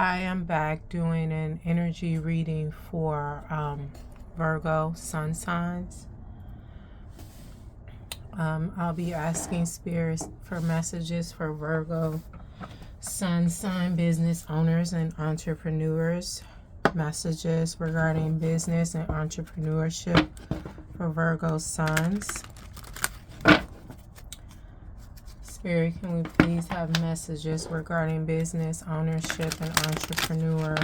Hi, I'm back doing an energy reading for Virgo sun signs. I'll be asking spirits for messages for Virgo sun sign business owners and entrepreneurs. Messages regarding business and entrepreneurship for Virgo suns. Spirit, can we please have messages regarding business ownership and entrepreneur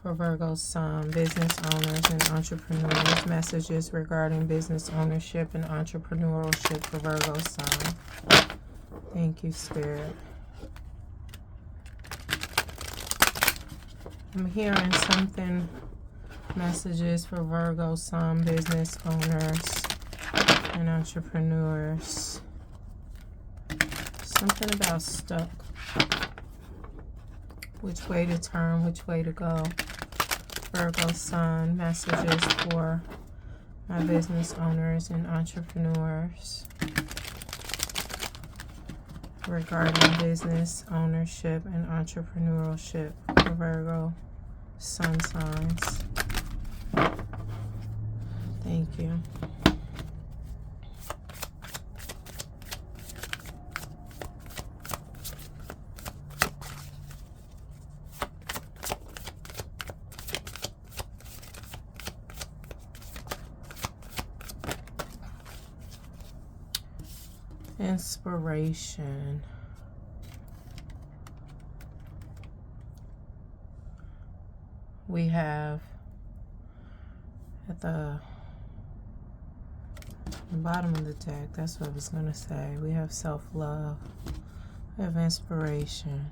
for Virgo sun, business owners and entrepreneurs. Messages regarding business ownership and entrepreneurship for Virgo sun. Thank you, Spirit. I'm hearing something. Messages for Virgo sun, business owners and entrepreneurs. Something about stuck. Which way to turn, which way to go. Virgo sun, messages for my business owners and entrepreneurs regarding business ownership and entrepreneurship for Virgo sun signs. Thank you. Inspiration. We have at the bottom of the deck, that's what I was going to say, we have self-love, we have inspiration.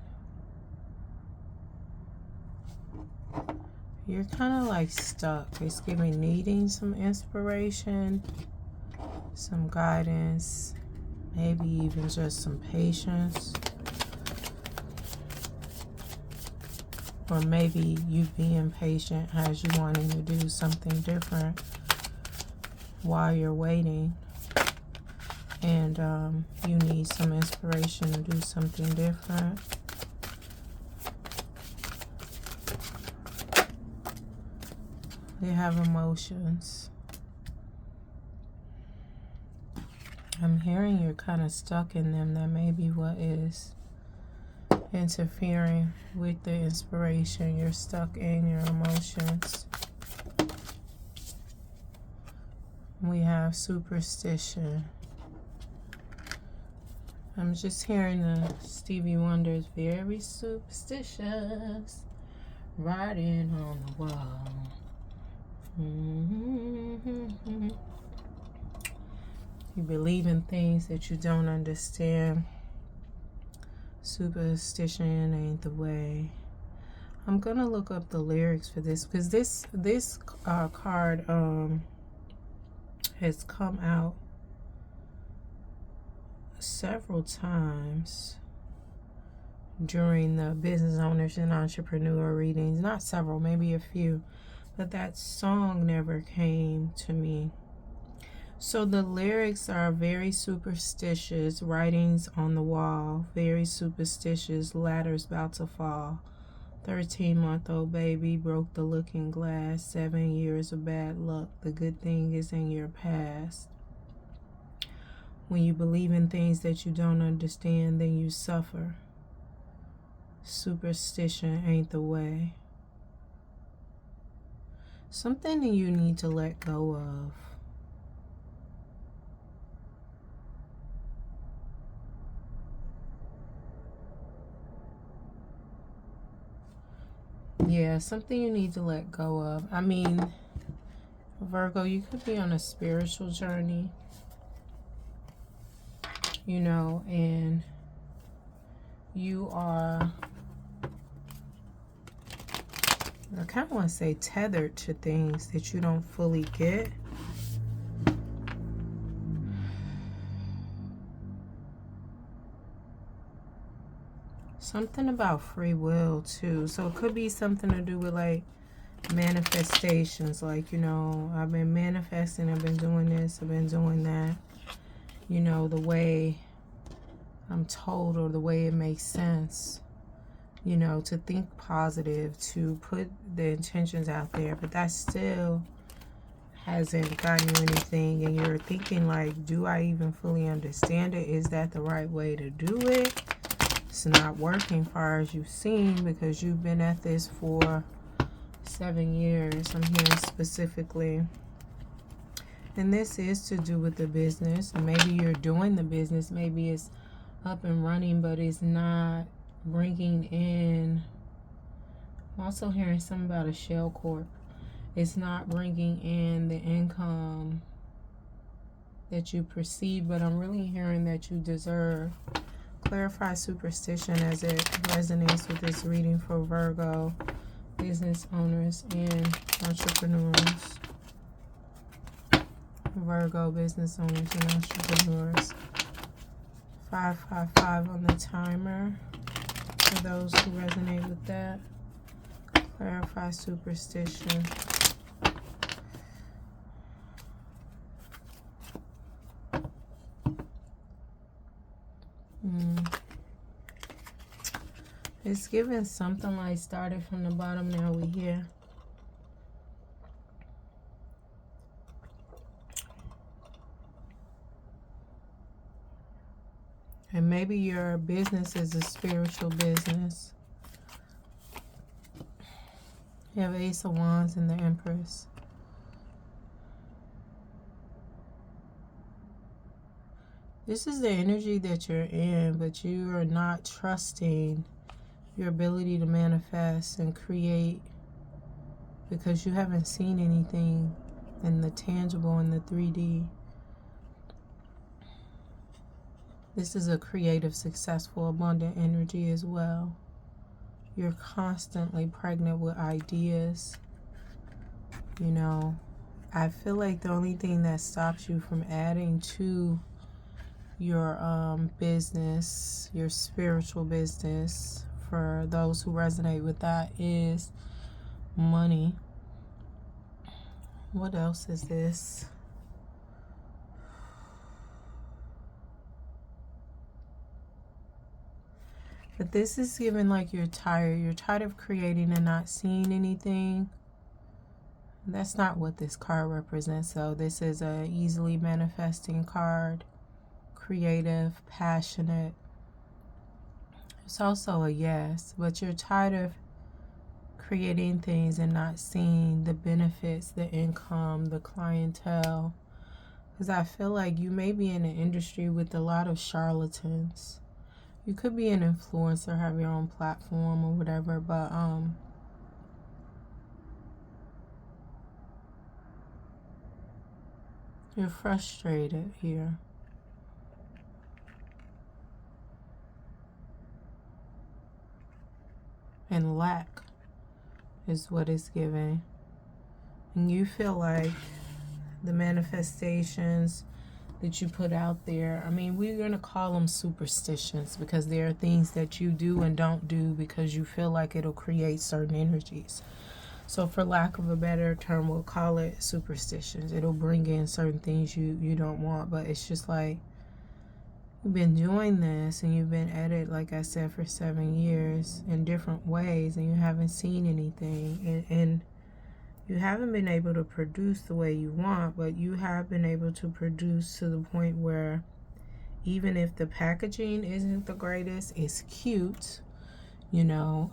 You're kind of like stuck. It's giving needing some inspiration, some guidance, maybe even just some patience. Or maybe you being patient has you wanting to do something different while you're waiting. And you need some inspiration to do something different. They have emotions. I'm hearing you're kind of stuck in them. That may be what is interfering with the inspiration. You're stuck in your emotions. We have superstition. I'm just hearing the Stevie Wonder's very superstitious writing on the wall. You believe in things that you don't understand. Superstition ain't the way. I'm gonna look up the lyrics for this because this card has come out several times during the business owners and entrepreneur readings. Not several, maybe a few, but that song never came to me. So the lyrics are very superstitious, writings on the wall, very superstitious, ladders about to fall. 13-month-old baby broke the looking glass, 7 years of bad luck, the good thing is in your past. When you believe in things that you don't understand, then you suffer. Superstition ain't the way. Something that you need to let go of. Yeah, something you need to let go of. I mean, Virgo, you could be on a spiritual journey, you know, and you are, I kind of want to say tethered to things that you don't fully get. Something about free will too. So it could be something to do with like manifestations. Like, you know, I've been manifesting, I've been doing this, I've been doing that. You know, the way I'm told or the way it makes sense. you know, to think positive, to put the intentions out there, but that still hasn't gotten you anything, and you're thinking like, do I even fully understand it? Is that the right way to do it? It's not working far as you've seen, because you've been at this for 7 years. I'm hearing specifically. And this is to do with the business. Maybe you're doing the business. Maybe it's up and running, but it's not bringing in. I'm also hearing something about a shell corp. It's not bringing in the income that you perceive, but I'm really hearing that you deserve. Clarify superstition as it resonates with this reading for Virgo, business owners, and entrepreneurs. Virgo, business owners, and entrepreneurs. 555 on the timer for those who resonate with that. Clarify superstition. It's giving something like started from the bottom, now we here. And maybe your business is a spiritual business. You have Ace of Wands and the Empress. This is the energy that you're in, but you are not trusting your ability to manifest and create, because you haven't seen anything in the tangible, in the 3D. This is a creative, successful, abundant energy as well. You're constantly pregnant with ideas. You know, I feel like the only thing that stops you from adding to your business, your spiritual business, for those who resonate with that, is money. What else is this? But this is given like you're tired. You're tired of creating and not seeing anything. That's not what this card represents. So this is a easily manifesting card. Creative, passionate. It's also a yes, but you're tired of creating things and not seeing the benefits, the income, the clientele. Because I feel like you may be in an industry with a lot of charlatans. You could be an influencer, have your own platform or whatever, but you're frustrated here. And lack is what it's giving. And you feel like the manifestations that you put out there, I mean, we're going to call them superstitions, because there are things that you do and don't do because you feel like it'll create certain energies. So for lack of a better term, we'll call it superstitions. It'll bring in certain things you don't want, but it's just like, you've been doing this and you've been at it, like I said, for 7 years in different ways, and you haven't seen anything, and you haven't been able to produce the way you want, but you have been able to produce to the point where even if the packaging isn't the greatest, it's cute, you know,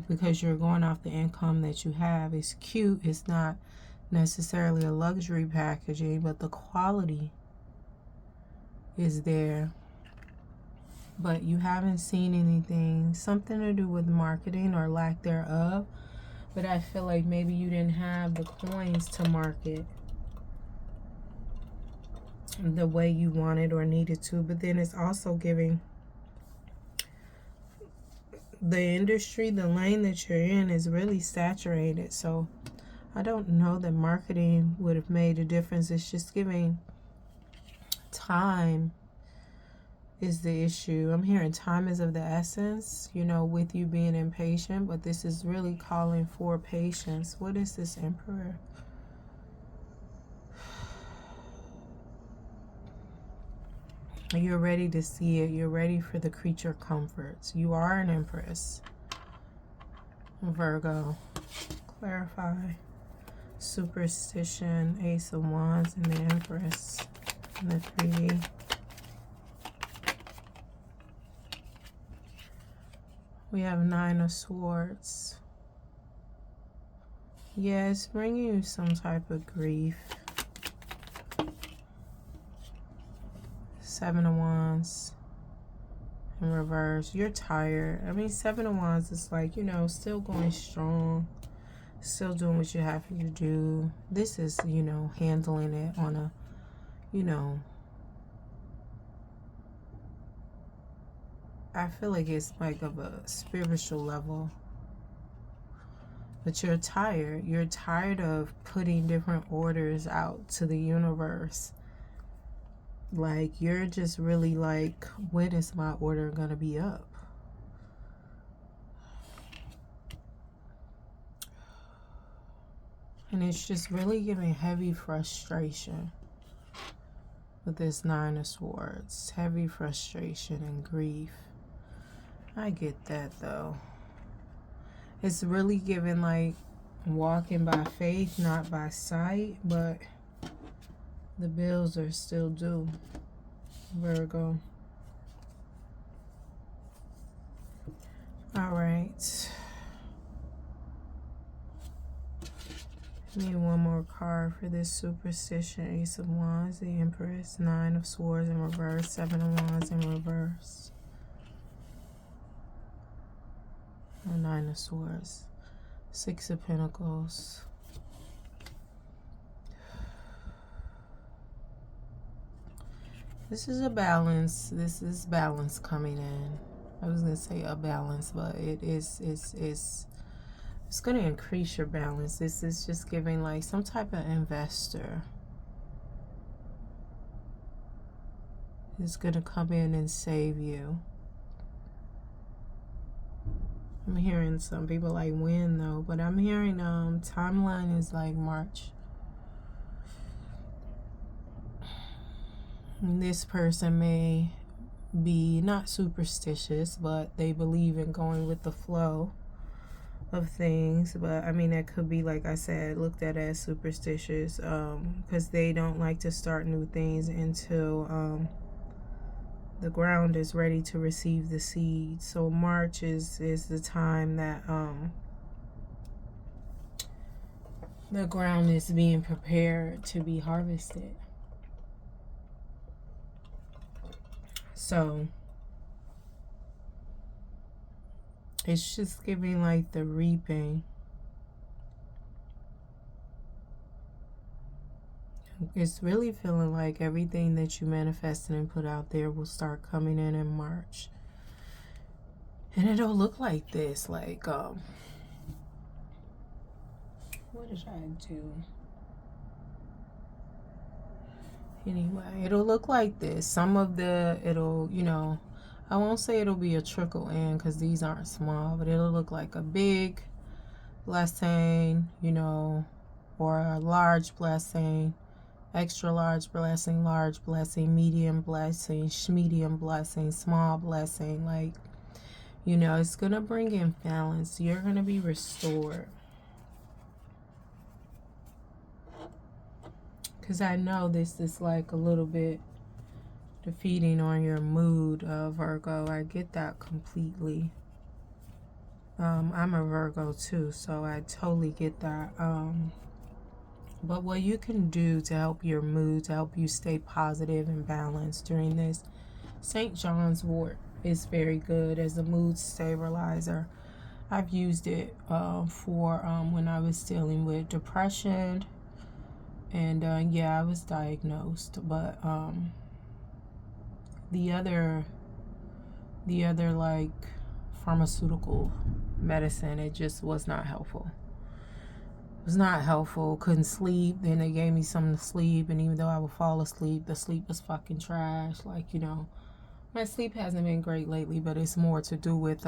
because you're going off the income that you have. It's cute. It's not necessarily a luxury packaging, but the quality is there. But you haven't seen anything, something to do with marketing or lack thereof. But I feel like maybe you didn't have the coins to market the way you wanted or needed to. But then it's also giving the industry, the lane that you're in is really saturated. So I don't know that marketing would have made a difference. It's just giving time is the issue. I'm hearing time is of the essence, you know, with you being impatient, but this is really calling for patience. What is this, Emperor? You're ready to see it. You're ready for the creature comforts. You are an Empress. Virgo. Clarify. Superstition, Ace of Wands, and the Empress. And the 3D. We have 9 of Swords. Yeah, it's bringing you some type of grief. 7 of Wands in reverse. You're tired. I mean, 7 of Wands is like, you know, still going strong. Still doing what you have to do. This is, you know, handling it on a, you know, I feel like it's like of a spiritual level. But you're tired. You're tired of putting different orders out to the universe. Like, you're just really like, when is my order going to be up? And it's just really giving heavy frustration with this 9 of Swords. Heavy frustration and grief. I get that though. It's really giving like walking by faith, not by sight, but the bills are still due, Virgo. All right. Need one more card for this superstition. Ace of Wands, the Empress, 9 of Swords in reverse, 7 of Wands in reverse. 9 of Swords, 6 of Pentacles. This is a balance. This is balance coming in. I was gonna say a balance, but it's gonna increase your balance. This is just giving like some type of investor is gonna come in and save you. I'm hearing some people like when though, but I'm hearing timeline is like March. And this person may be not superstitious, but they believe in going with the flow of things. But I mean, that could be, like I said, looked at as superstitious, because they don't like to start new things until the ground is ready to receive the seed. So March is the time that the ground is being prepared to be harvested. So it's just giving like the reaping. It's really feeling like everything that you manifested and put out there will start coming in March. And it'll look like this, like, what did I do? Anyway, it'll look like this. Some of it'll, you know, I won't say it'll be a trickle in because these aren't small, but it'll look like a big blessing, you know, or a large blessing, extra large blessing, medium blessing, medium blessing, small blessing. Like, you know, it's going to bring in balance. You're going to be restored. Because I know this is like a little bit defeating on your mood, Virgo. I get that completely. I'm a Virgo too, so I totally get that. But what you can do to help your mood, to help you stay positive and balanced during this, St. John's wort is very good as a mood stabilizer. I've used it for when I was dealing with depression. And yeah, I was diagnosed, but the other like pharmaceutical medicine, it just was not helpful. It was not helpful. Couldn't sleep. Then they gave me something to sleep, and even though I would fall asleep, the sleep was fucking trash. Like, you know, my sleep hasn't been great lately, but it's more to do with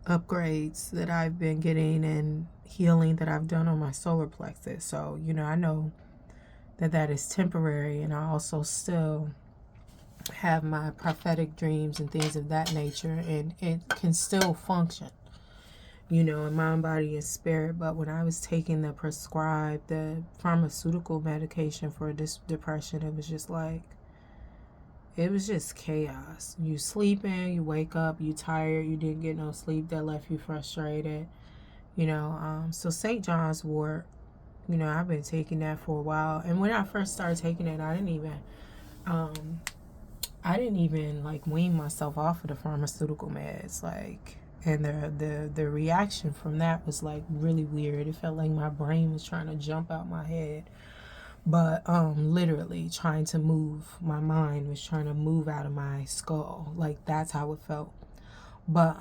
upgrades that I've been getting and healing that I've done on my solar plexus. So, you know, I know that is temporary, and I also still have my prophetic dreams and things of that nature, and it can still function. you know, in mind, body, and spirit. But when I was taking the pharmaceutical medication for this depression, it was just like, it was just chaos. You sleeping, you wake up, you tired, you didn't get no sleep, that left you frustrated, you know. So St. John's wort, you know, I've been taking that for a while. And when I first started taking it, I didn't even like wean myself off of the pharmaceutical meds, like, and the reaction from that was like really weird. It felt like my brain was trying to jump out my head, but literally trying to move. My mind was trying to move out of my skull, like that's how it felt. But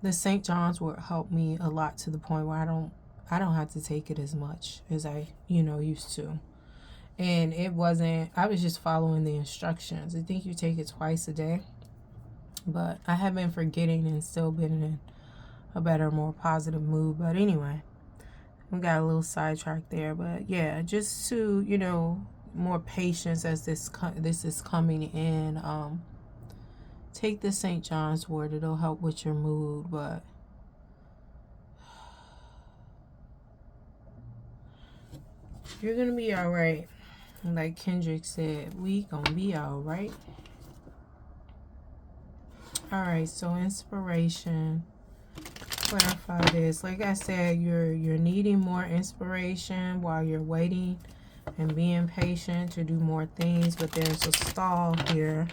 the St. John's wort helped me a lot, to the point where I don't have to take it as much as I, you know, used to. And it wasn't, I was just following the instructions. I think you take it twice a day. But I have been forgetting and still been in a better, more positive mood. But anyway, we got a little sidetracked there. But yeah, just to, you know, more patience as this is coming in. Take the St. John's wort. It'll help with your mood. But you're going to be all right. Like Kendrick said, we gonna be all right. All right, so inspiration. Clarify this. Like I said, you're needing more inspiration while you're waiting and being patient to do more things, but there's a stall here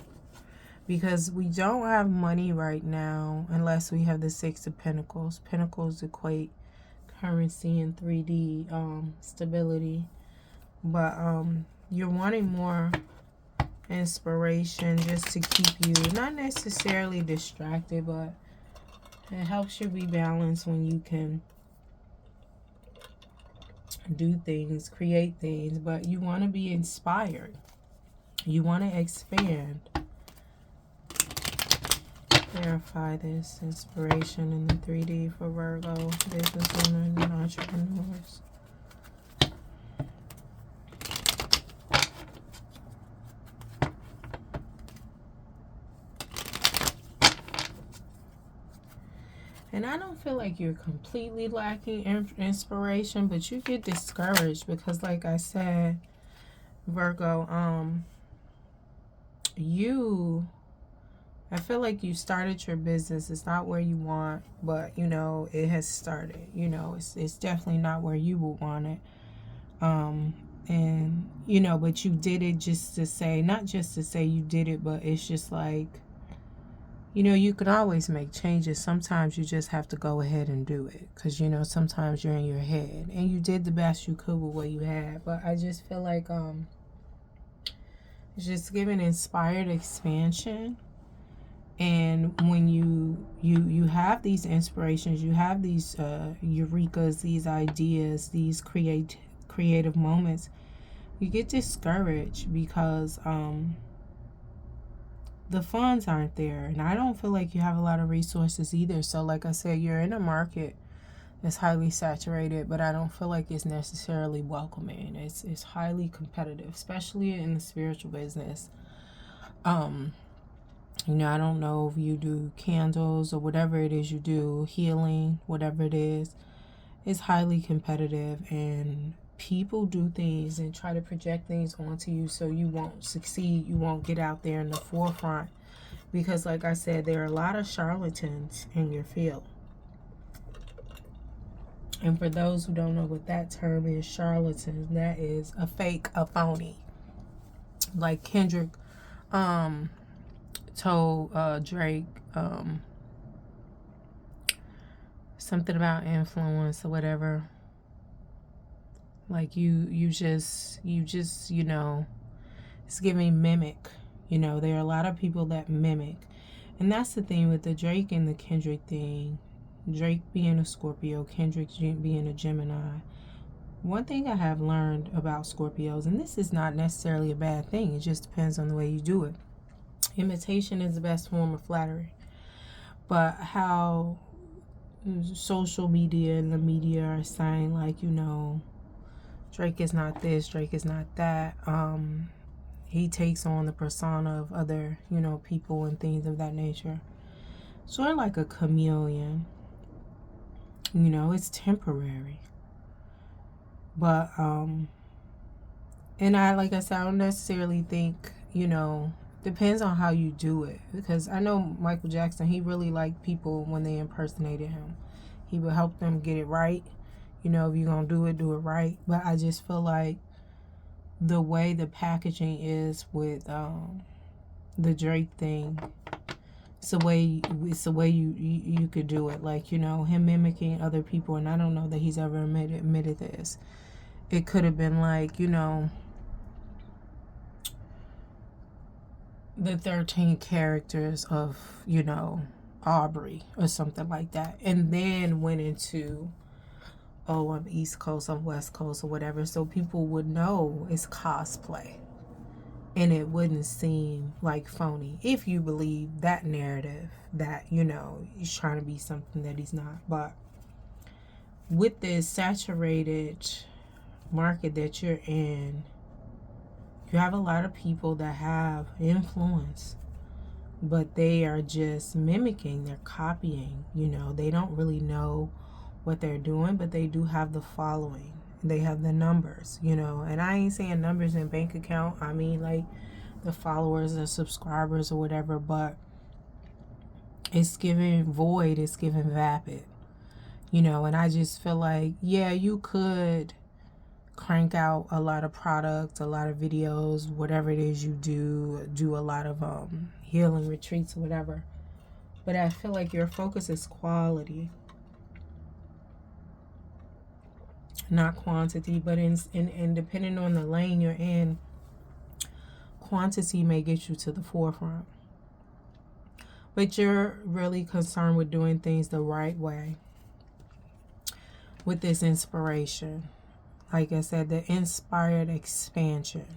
because we don't have money right now unless we have the Six of Pentacles. Pentacles equate currency and 3D stability, but you're wanting more inspiration just to keep you not necessarily distracted, but it helps you be balanced when you can do things, create things, but you want to be inspired. You want to expand. Verify this inspiration in the 3D for Virgo, business owners and entrepreneurs. And I don't feel like you're completely lacking inspiration, but you get discouraged because, like I said, Virgo, I feel like you started your business. It's not where you want, but, you know, it has started. You know, it's definitely not where you would want it. And, you know, but you did it just to say, not just to say you did it, but it's just like, you know, you can always make changes. Sometimes you just have to go ahead and do it. Because, you know, sometimes you're in your head. And you did the best you could with what you had. But I just feel like it's just giving inspired expansion. And when you have these inspirations, you have these eurekas, these ideas, these creative moments, you get discouraged because the funds aren't there. And I don't feel like you have a lot of resources either. So like I said, you're in a market that's highly saturated, but I don't feel like it's necessarily welcoming. It's highly competitive, especially in the spiritual business. You know, I don't know if you do candles or whatever it is you do, healing, whatever it is. It's highly competitive, and people do things and try to project things onto you so you won't succeed. You won't get out there in the forefront because, like I said, there are a lot of charlatans in your field. And for those who don't know what that term is, charlatan, that is a fake, a phony. Like Kendrick told Drake something about influence or whatever. Like you just, you know, it's giving mimic. You know, there are a lot of people that mimic. And that's the thing with the Drake and the Kendrick thing. Drake being a Scorpio, Kendrick being a Gemini. One thing I have learned about Scorpios, and this is not necessarily a bad thing, it just depends on the way you do it. Imitation is the best form of flattery. But how social media and the media are saying, like, you know, Drake is not this, Drake is not that. He takes on the persona of other, you know, people and things of that nature. Sort of like a chameleon. You know, it's temporary. But, and like I said, I don't necessarily think, you know, depends on how you do it. Because I know Michael Jackson, he really liked people when they impersonated him. He would help them get it right. You know, if you're going to do it right. But I just feel like the way the packaging is with the Drake thing, it's the way you could do it. Like, you know, him mimicking other people, and I don't know that he's ever admitted this. It could have been like, you know, the 13 characters of, you know, Aubrey or something like that, and then went into, oh, I'm East Coast, I'm West Coast, or whatever, so people would know it's cosplay and it wouldn't seem like phony if you believe that narrative that, you know, he's trying to be something that he's not. But with this saturated market that you're in, you have a lot of people that have influence, but they are just mimicking, they're copying. You know, they don't really know what they're doing, but they do have the following, they have the numbers, you know. And I ain't saying numbers in bank account, I mean like the followers, the subscribers, or whatever. But it's giving void, it's giving vapid, you know. And I just feel like, yeah, you could crank out a lot of products, a lot of videos, whatever it is you do a lot of healing retreats or whatever, but I feel like your focus is quality, not quantity. But in depending on the lane you're in, quantity may get you to the forefront, but you're really concerned with doing things the right way with this inspiration. Like I said, the inspired expansion.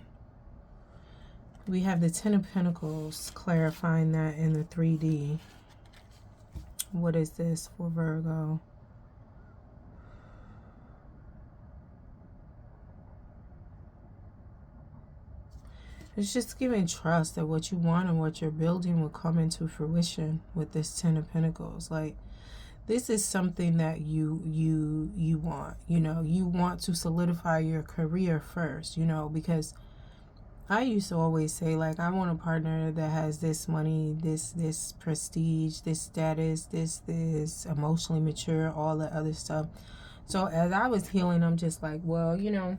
We have the 10 of Pentacles, clarifying that in the 3D. What is this for Virgo? It's just giving trust that what you want and what you're building will come into fruition with this 10 of Pentacles. Like, this is something that you want. You know, you want to solidify your career first, you know, because I used to always say, like, I want a partner that has this money, this prestige, this status, this emotionally mature, all the other stuff. So as I was healing, I'm just like, well, you know,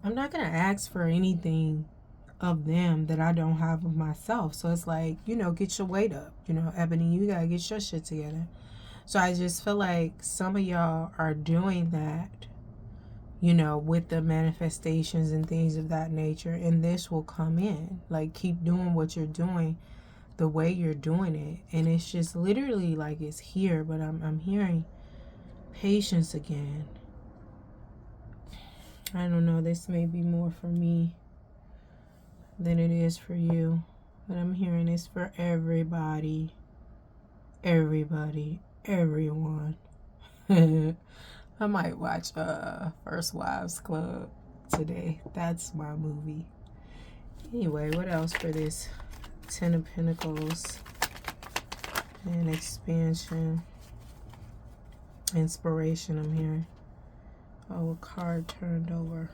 I'm not going to ask for anything of them that I don't have of myself. So it's like, you know, get your weight up. You know, Ebony, you got to get your shit together. So I just feel like some of y'all are doing that, you know, with the manifestations and things of that nature. And this will come in. Like, keep doing what you're doing the way you're doing it. And it's just literally like it's here. But I'm hearing patience again. I don't know. This may be more for me than it is for you. But I'm hearing it's for everybody. Everybody. Everyone. I might watch First Wives Club today. That's my movie. Anyway, what else for this 10 of Pentacles and expansion, inspiration? I'm hearing. Oh, a card turned over.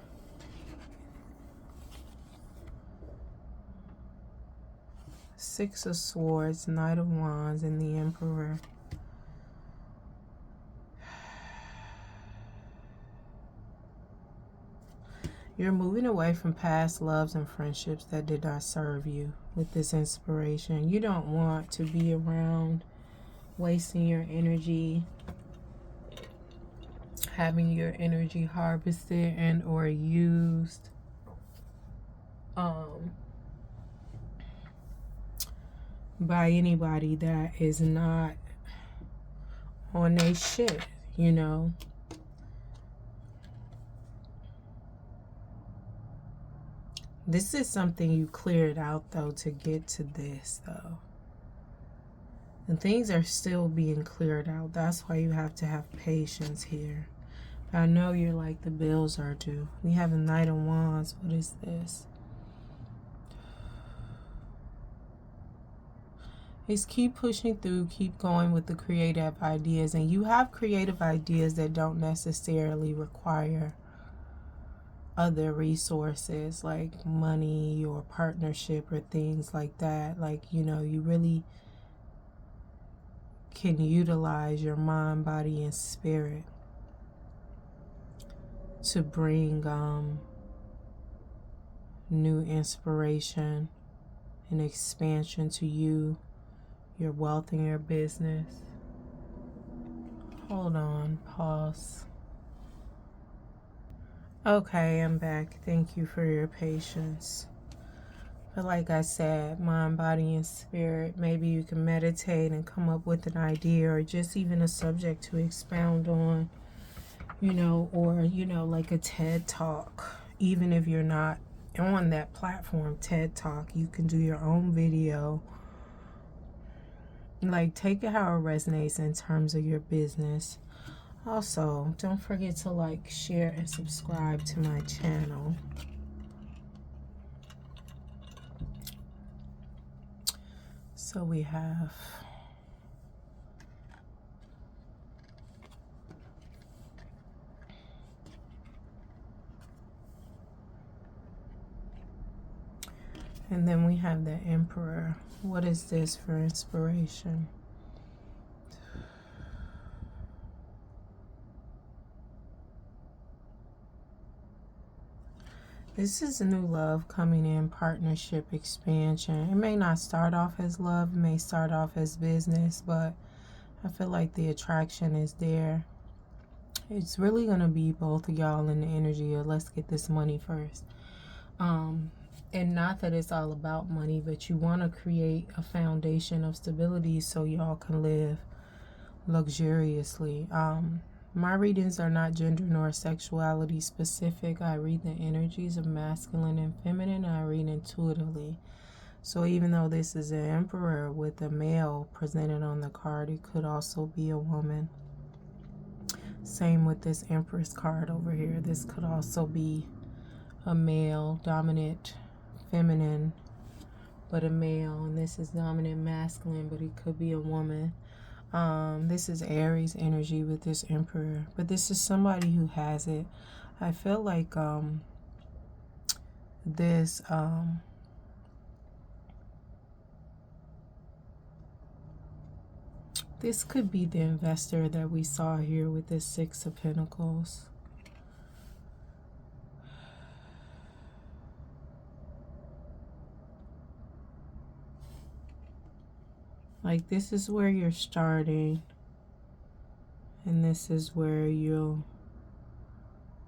Six of Swords, Knight of Wands, and the Emperor. You're moving away from past loves and friendships that did not serve you with this inspiration. You don't want to be around wasting your energy, having your energy harvested and or used by anybody that is not on their shit, you know. This is something you cleared out, though, to get to this, though. And things are still being cleared out. That's why you have to have patience here. I know you're like, the bills are due. We have a Knight of Wands. What is this? is keep pushing through, keep going with the creative ideas. And you have creative ideas that don't necessarily require other resources like money or partnership or things like that. Like, you know, you really can utilize your mind, body, and spirit to bring new inspiration and expansion to you, your wealth, and your business. Hold on, pause. Okay, I'm back. Thank you for your patience. But like I said, mind, body, and spirit, maybe you can meditate and come up with an idea or just even a subject to expound on, you know, or, you know, like a TED Talk. Even if you're not on that platform, TED Talk, you can do your own video. Like, take it how it resonates in terms of your business. Also, don't forget to like, share, and subscribe to my channel. So we have and then we have the Emperor. What is this for inspiration? This is a new love coming in, partnership, expansion. It may not start off as love, it may start off as business, but I feel like the attraction is there. It's really going to be both of y'all in the energy of let's get this money first. And not that it's all about money, but you want to create a foundation of stability so y'all can live luxuriously. My readings are not gender nor sexuality specific. I read the energies of masculine and feminine. I read intuitively. So even though this is an Emperor with a male presented on the card, it could also be a woman. Same with this Empress card over here. This could also be a male, dominant, feminine, but a male. And this is dominant, masculine, but it could be a woman. This is Aries energy with this Emperor, but this is somebody who has it. I feel like this this could be the investor that we saw here with this Six of Pentacles. Like, this is where you're starting, and this is where you'll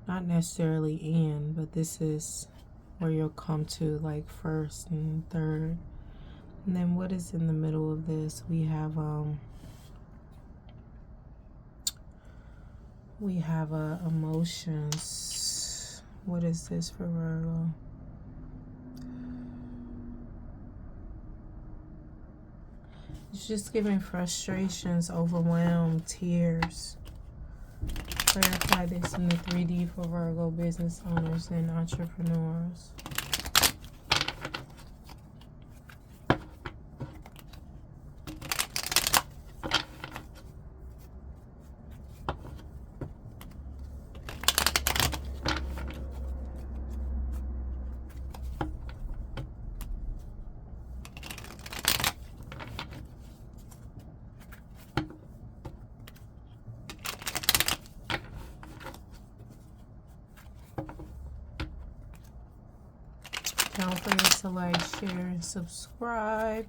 not necessarily end, but this is where you'll come to, like, first and third. And then what is in the middle of this? We have emotions. What is this for Virgo? It's just giving frustrations, overwhelm, tears. Clarify this in the 3D for Virgo business owners and entrepreneurs. Don't forget to like, share, and subscribe.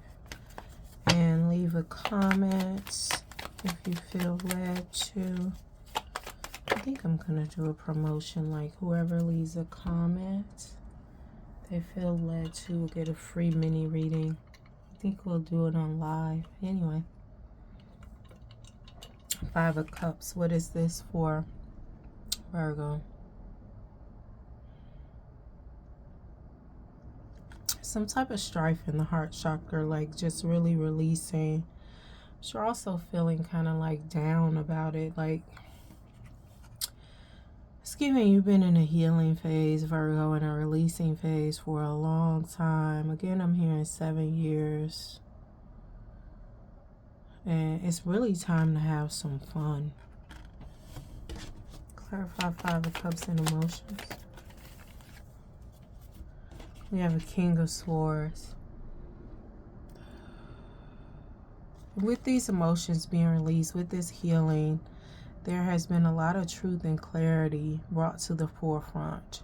And leave a comment if you feel led to. I think I'm going to do a promotion, like whoever leaves a comment, they feel led to will get a free mini reading. I think we'll do it on live. Anyway. Five of Cups. What is this for Virgo? Some type of strife in the heart chakra, like just really releasing. But you're also feeling kind of like down about it. Like, it's giving you've been in a healing phase, Virgo, and a releasing phase for a long time. Again, I'm hearing 7 years. And it's really time to have some fun. Clarify Five of Cups and emotions. We have a King of Swords. With these emotions being released, with this healing, there has been a lot of truth and clarity brought to the forefront.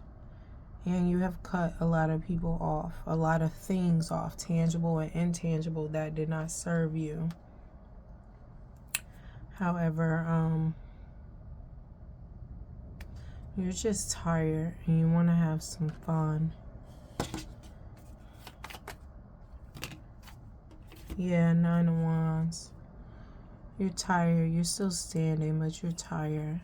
And you have cut a lot of people off, a lot of things off, tangible and intangible, that did not serve you. However, you're just tired and you want to have some fun. Yeah, Nine of Wands. You're tired. You're still standing, but you're tired.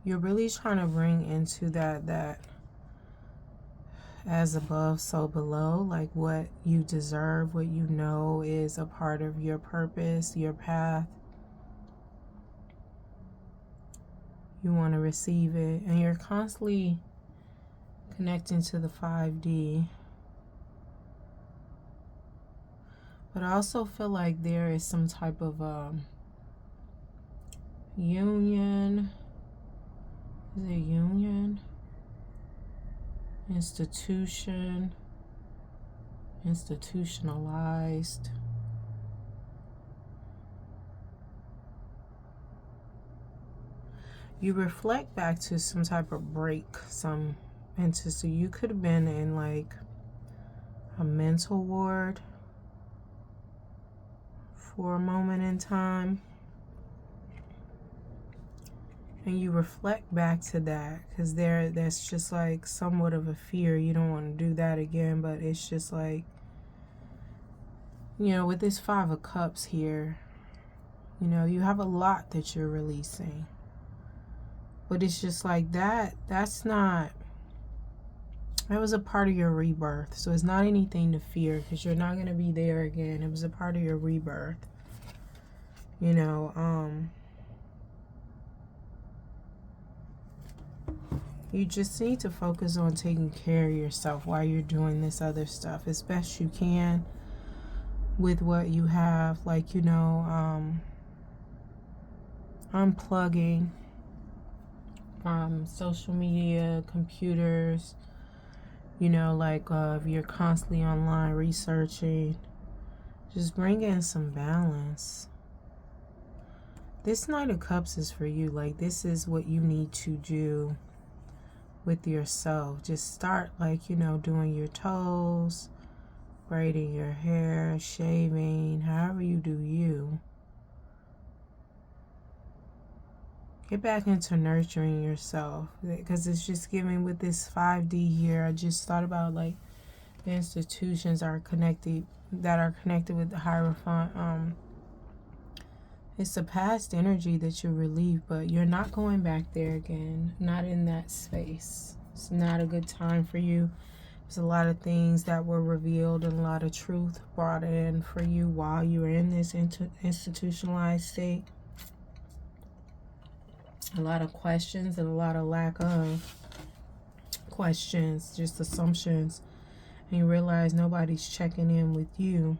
You're really trying to bring into that as above, so below, like what you deserve, what you know is a part of your purpose, your path. You want to receive it, and you're constantly connecting to the 5D. But I also feel like there is some type of union. Is it union? Institution. Institutionalized. You reflect back to some type of break, so you could have been in like a mental ward for a moment in time, and you reflect back to that, because that's just like somewhat of a fear. You don't want to do that again, but it's just like, you know, with this Five of Cups here, you know, you have a lot that you're releasing, but it's just like that was a part of your rebirth. So it's not anything to fear, because you're not going to be there again. It was a part of your rebirth. You know, you just need to focus on taking care of yourself while you're doing this other stuff as best you can with what you have. Like, you know, unplugging from social media, computers, you know, like if you're constantly online researching, just bring in some balance. This Knight of Cups is for you. Like, this is what you need to do with yourself. Just start, like, you know, doing your toes, braiding your hair, shaving, however you do you. Get back into nurturing yourself, because it's just giving with this 5D here. I just thought about like the institutions that are connected with the Hierophant. It's a past energy that you relieve, but you're not going back there again. Not in that space. It's not a good time for you. There's a lot of things that were revealed and a lot of truth brought in for you while you were in this institutionalized state. A lot of questions and a lot of lack of questions, just assumptions. And you realize nobody's checking in with you.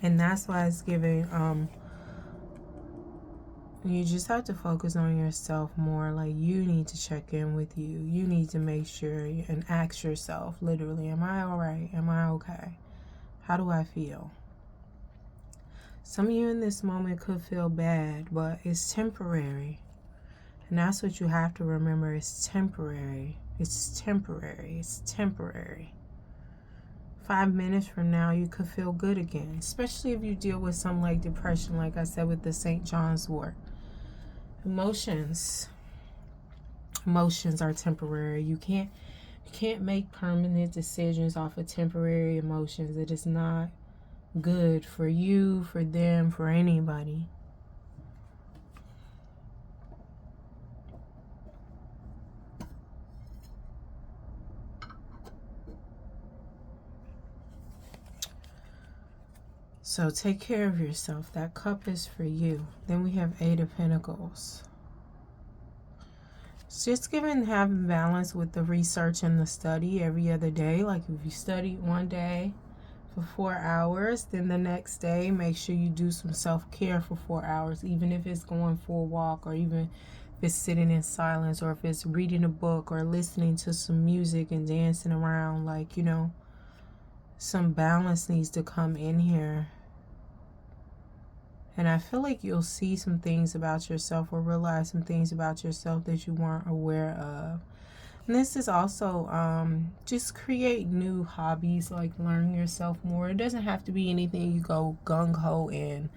And that's why it's giving, you just have to focus on yourself more. Like, you need to check in with you. You need to make sure and ask yourself, literally, am I all right? Am I okay? How do I feel? Some of you in this moment could feel bad, but it's temporary. And that's what you have to remember. It's temporary. It's temporary. It's temporary. 5 minutes from now, you could feel good again. Especially if you deal with something like depression, like I said with the St. John's wort. Emotions are temporary. You can't make permanent decisions off of temporary emotions. It is not good for you, for them, for anybody. So take care of yourself. That cup is for you. Then we have Eight of Pentacles. It's just having balance with the research and the study every other day. Like, if you study one day, for 4 hours. Then the next day, make sure you do some self-care for 4 hours, even if it's going for a walk, or even if it's sitting in silence, or if it's reading a book or listening to some music and dancing around. Like, you know, some balance needs to come in here. And I feel like you'll see some things about yourself, or realize some things about yourself that you weren't aware of. And this is also just create new hobbies, like learn yourself more. It doesn't have to be anything you go gung-ho in.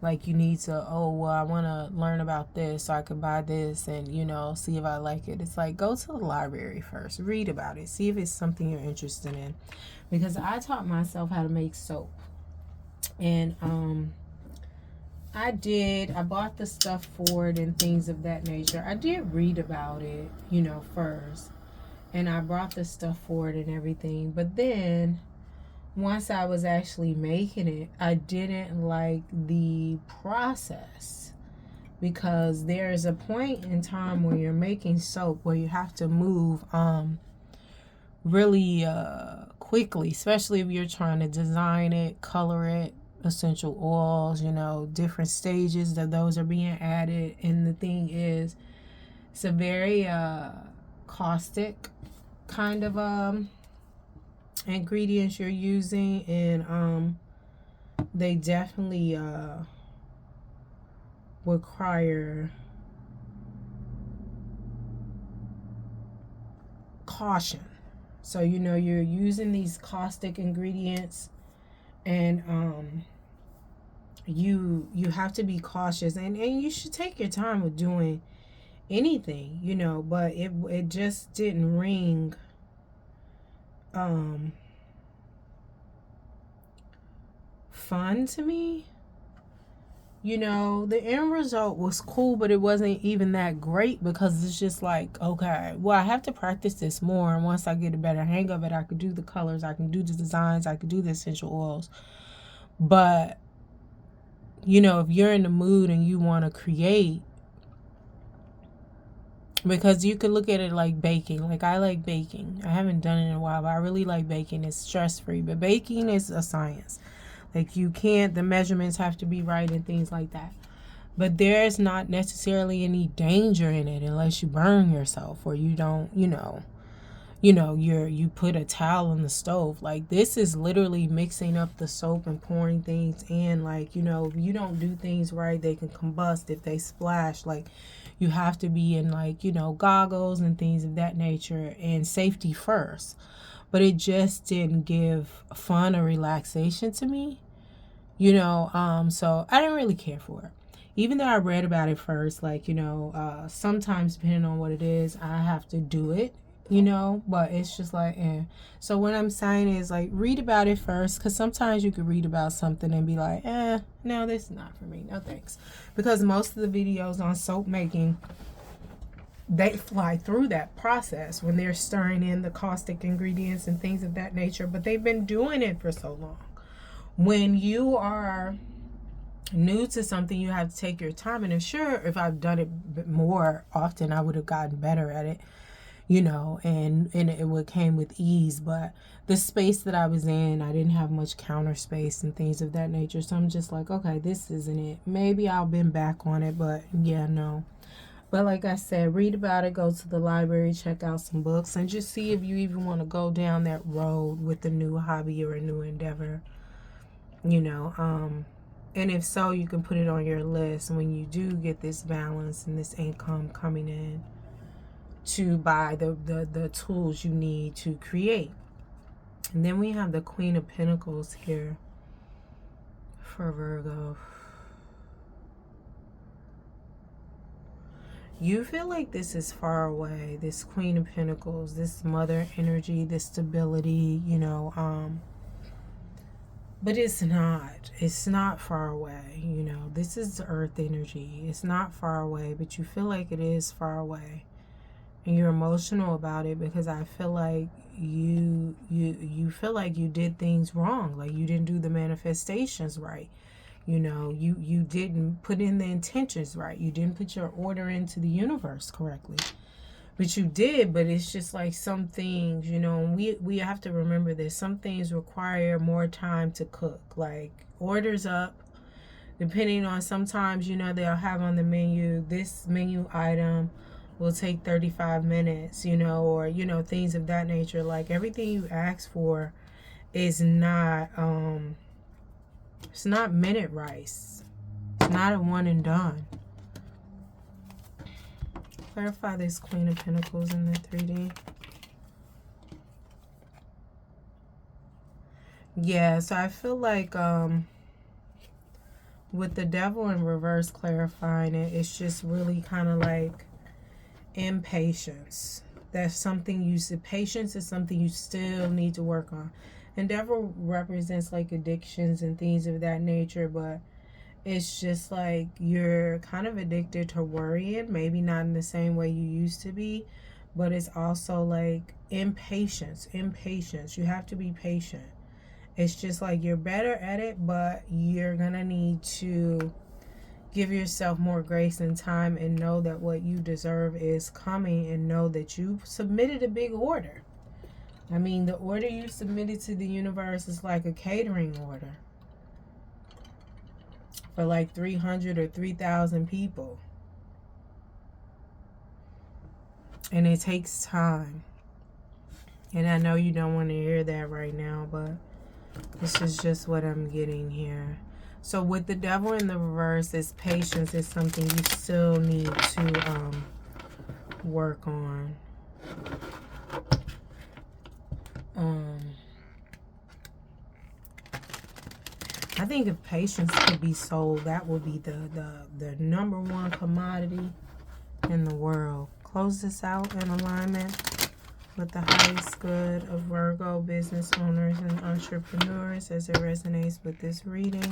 Like you need to, oh, well, I want to learn about this so I can buy this and, you know, see if I like it. It's like, go to the library first. Read about it. See if it's something you're interested in. Because I taught myself how to make soap. And I bought the stuff for it and things of that nature. I did read about it, you know, first. And I brought the stuff for it and everything. But then, once I was actually making it, I didn't like the process. Because there is a point in time when you're making soap where you have to move really quickly. Especially if you're trying to design it, color it, essential oils, you know, different stages that those are being added. And the thing is, it's a very caustic kind of ingredients you're using, and they definitely require caution. So, you know, you're using these caustic ingredients, and you have to be cautious, and you should take your time with doing anything, you know, but it just didn't ring fun to me. You know, the end result was cool, but it wasn't even that great, because it's just like, okay, well, I have to practice this more, and once I get a better hang of it, I could do the colors, I can do the designs, I could do the essential oils. But, you know, if you're in the mood and you want to create, because you could look at it like baking. Like, I like baking. I haven't done it in a while, but I really like baking. It's stress-free. But baking is a science. Like, you can't, the measurements have to be right and things like that. But there's not necessarily any danger in it unless you burn yourself, or you don't, you put a towel on the stove. Like, this is literally mixing up the soap and pouring things in. Like, you know, if you don't do things right, they can combust if they splash. Like, you have to be in, like, you know, goggles and things of that nature, and safety first. But it just didn't give fun or relaxation to me, you know. So I didn't really care for it. Even though I read about it first, like, you know, sometimes depending on what it is, I have to do it, you know, but it's just like, So what I'm saying is, like, read about it first, because sometimes you could read about something and be like, no, this is not for me, no thanks. Because most of the videos on soap making, they fly through that process when they're stirring in the caustic ingredients and things of that nature, but they've been doing it for so long. When you are new to something, you have to take your time. And I'm sure if I've done it more often, I would have gotten better at it, you know, and it would came with ease. But the space that I was in, I didn't have much counter space and things of that nature. So I'm just like, okay, this isn't it. Maybe I'll bend back on it, but yeah, no. But like I said, read about it, go to the library, check out some books, and just see if you even want to go down that road with a new hobby or a new endeavor, you know. And if so, you can put it on your list when you do get this balance and this income coming in, to buy the tools you need to create. And then we have the Queen of Pentacles here for Virgo. You feel like this is far away, this Queen of Pentacles, this mother energy, this stability, you know, but it's not far away, you know. This is earth energy. It's not far away, but you feel like it is far away. And you're emotional about it, because I feel like you feel like you did things wrong. Like, you didn't do the manifestations right. You know, you didn't put in the intentions right. You didn't put your order into the universe correctly. But you did, but it's just like some things, you know, we have to remember this. Some things require more time to cook. Like orders up, depending on, sometimes, you know, they'll have on the menu, this menu item will take 35 minutes, you know, or, you know, things of that nature. Like everything you ask for is not, it's not minute rice. It's not a one and done. Clarify this Queen of Pentacles in the 3D. Yeah, so I feel like with the Devil in reverse clarifying it, it's just really kind of like impatience. That's something patience is something you still need to work on. And Devil represents like addictions and things of that nature, but it's just like you're kind of addicted to worrying, maybe not in the same way you used to be, but it's also like impatience. You have to be patient. It's just like you're better at it, but you're gonna need to give yourself more grace and time and know that what you deserve is coming, and know that you submitted a big order. I mean, the order you submitted to the universe is like a catering order for like 300 or 3,000 people. And it takes time. And I know you don't want to hear that right now, but this is just what I'm getting here. So with the Devil in the reverse, is patience is something you still need to work on. I think if patience could be sold, that would be the number one commodity in the world. Close this out in alignment with the highest good of Virgo business owners and entrepreneurs as it resonates with this reading.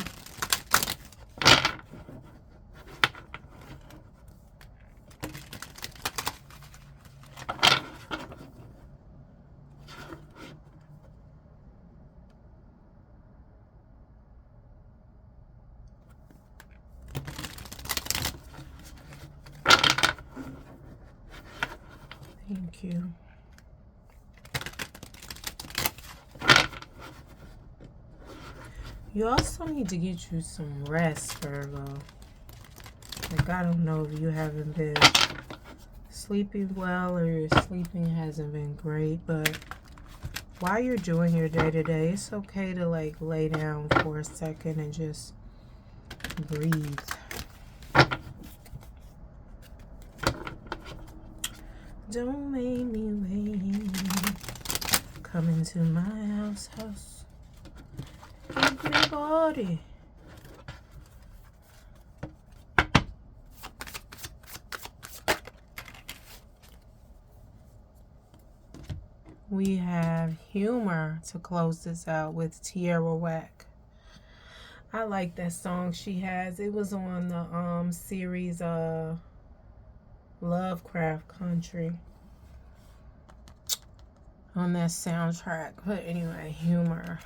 Thank you. You also need to get you some rest, Virgo. Like, I don't know if you haven't been sleeping well or your sleeping hasn't been great, but while you're doing your day-to-day, it's okay to like lay down for a second and just breathe. Don't make me wait. Come into my house. Everybody. We have humor to close this out with Tierra Whack. I like that song she has. It was on the series Lovecraft Country on that soundtrack. But anyway, humor.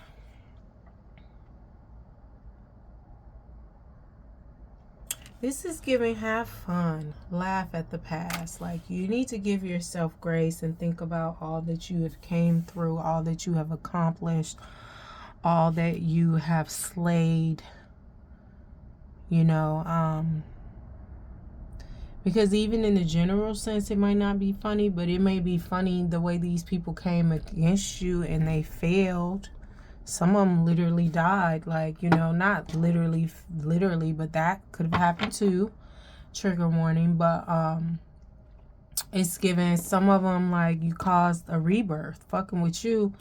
This is giving have fun, laugh at the past. Like, you need to give yourself grace and think about all that you have came through, all that you have accomplished, all that you have slayed, you know, because even in the general sense, it might not be funny, but it may be funny the way these people came against you and they failed. Some of them literally died, like, you know, not literally, but that could have happened too. Trigger warning. But it's given some of them, like, you caused a rebirth. Fucking with you,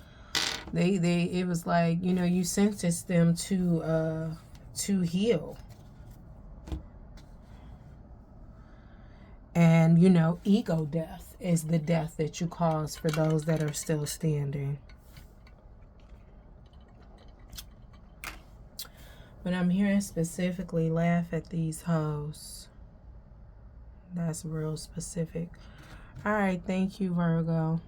it was like, you know, you sentenced them to heal. And, you know, ego death is the death that you cause for those that are still standing. But I'm hearing specifically laugh at these hoes. That's real specific. All right, thank you, Virgo.